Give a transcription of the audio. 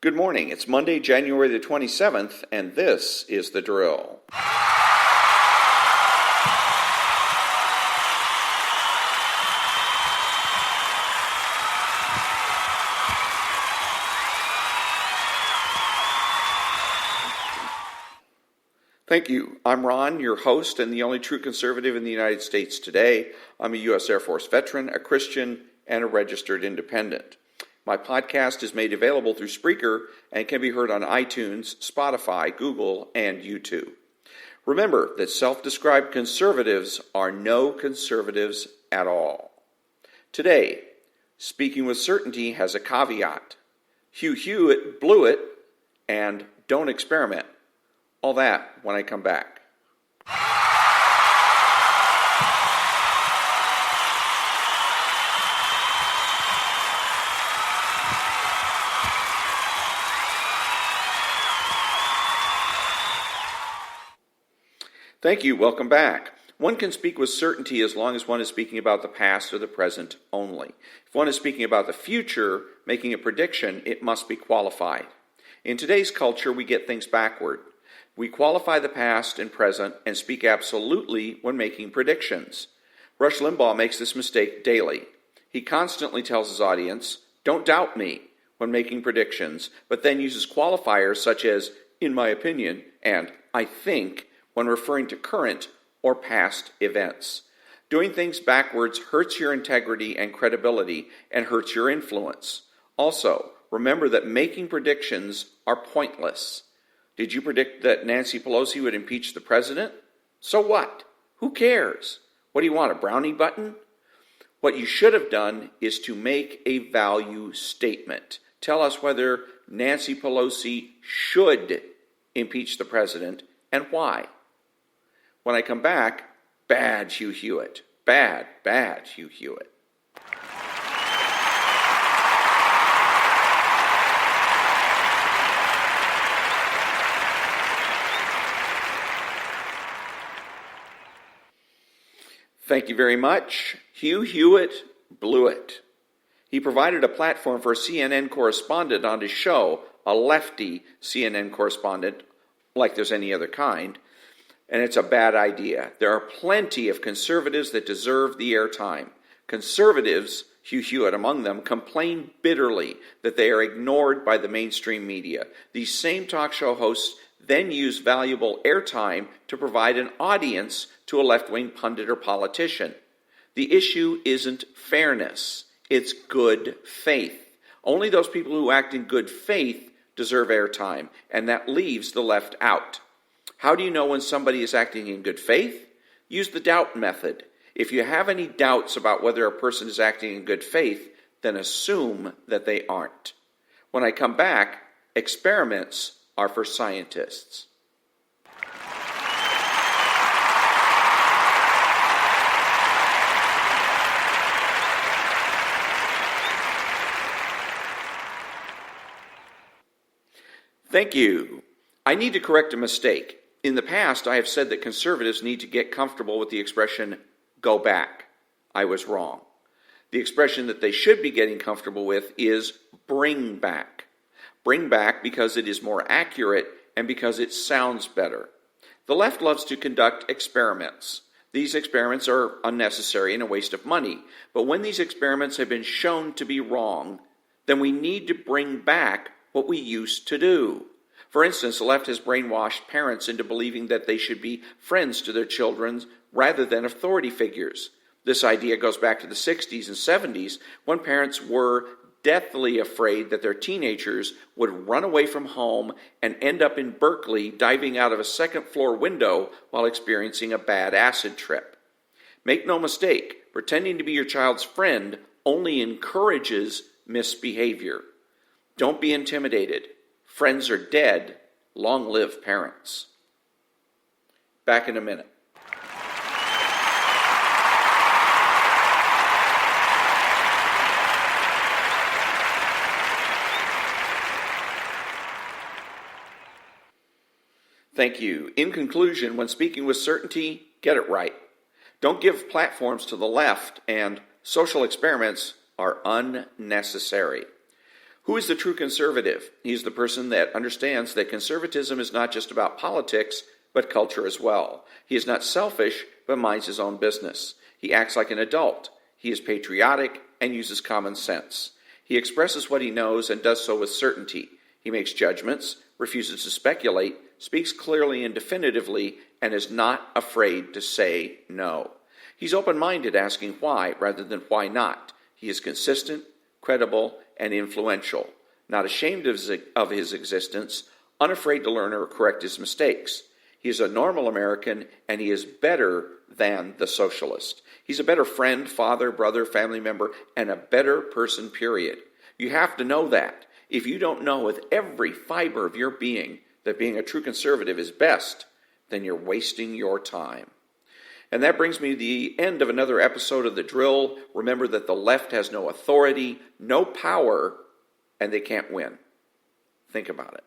Good morning. It's Monday, January the 27th, and this is The Drill. Thank you. I'm Ron, your host and the only true conservative in the United States today. I'm a U.S. Air Force veteran, a Christian, and a registered independent. My podcast is made available through Spreaker and can be heard on iTunes, Spotify, Google, and YouTube. Remember that self-described conservatives are no conservatives at all. Today, speaking with certainty has a caveat. Hugh Hewitt blew it, and don't experiment. All that when I come back. Thank you. Welcome back. One can speak with certainty as long as one is speaking about the past or the present only. If one is speaking about the future, making a prediction, it must be qualified. In today's culture, we get things backward. We qualify the past and present and speak absolutely when making predictions. Rush Limbaugh makes this mistake daily. He constantly tells his audience, "Don't doubt me," when making predictions, but then uses qualifiers such as, "in my opinion," and "I think," when referring to current or past events. Doing things backwards hurts your integrity and credibility and hurts your influence. Also, remember that making predictions are pointless. Did you predict that Nancy Pelosi would impeach the president? So what? Who cares? What do you want, a brownie button? What you should have done is to make a value statement. Tell us whether Nancy Pelosi should impeach the president and why. When I come back, bad Hugh Hewitt. Bad Hugh Hewitt. Thank you very much. Hugh Hewitt blew it. He provided a platform for a CNN correspondent on his show, a lefty CNN correspondent, like there's any other kind, and it's a bad idea. There are plenty of conservatives that deserve the airtime. Conservatives, Hugh Hewitt among them, complain bitterly that they are ignored by the mainstream media. These same talk show hosts then use valuable airtime to provide an audience to a left-wing pundit or politician. The issue isn't fairness, it's good faith. Only those people who act in good faith deserve airtime, and that leaves the left out. How do you know when somebody is acting in good faith? Use the doubt method. If you have any doubts about whether a person is acting in good faith, then assume that they aren't. When I come back, experiments are for scientists. Thank you. I need to correct a mistake. In the past, I have said that conservatives need to get comfortable with the expression, "go back." I was wrong. The expression that they should be getting comfortable with is bring back. Bring back because it is more accurate and because it sounds better. The left loves to conduct experiments. These experiments are unnecessary and a waste of money. But when these experiments have been shown to be wrong, then we need to bring back what we used to do. For instance, the left has brainwashed parents into believing that they should be friends to their children rather than authority figures. This idea goes back to the 60s and 70s when parents were deathly afraid that their teenagers would run away from home and end up in Berkeley diving out of a second-floor window while experiencing a bad acid trip. Make no mistake, pretending to be your child's friend only encourages misbehavior. Don't be intimidated. Friends are dead. Long live parents. Back in a minute. Thank you. In conclusion, when speaking with certainty, get it right. Don't give platforms to the left, and social experiments are unnecessary. Who is the true conservative? He's the person that understands that conservatism is not just about politics, but culture as well. He is not selfish, but minds his own business. He acts like an adult. He is patriotic and uses common sense. He expresses what he knows and does so with certainty. He makes judgments, refuses to speculate, speaks clearly and definitively, and is not afraid to say no. He's open-minded, asking why rather than why not. He is consistent, credible, and influential, not ashamed of his existence, unafraid to learn or correct his mistakes. He is a normal American, and he is better than the socialist. He's a better friend, father, brother, family member, and a better person, period. You have to know that. If you don't know with every fiber of your being that being a true conservative is best, then you're wasting your time. And that brings me to the end of another episode of The Drill. Remember that the left has no authority, no power, and they can't win. Think about it.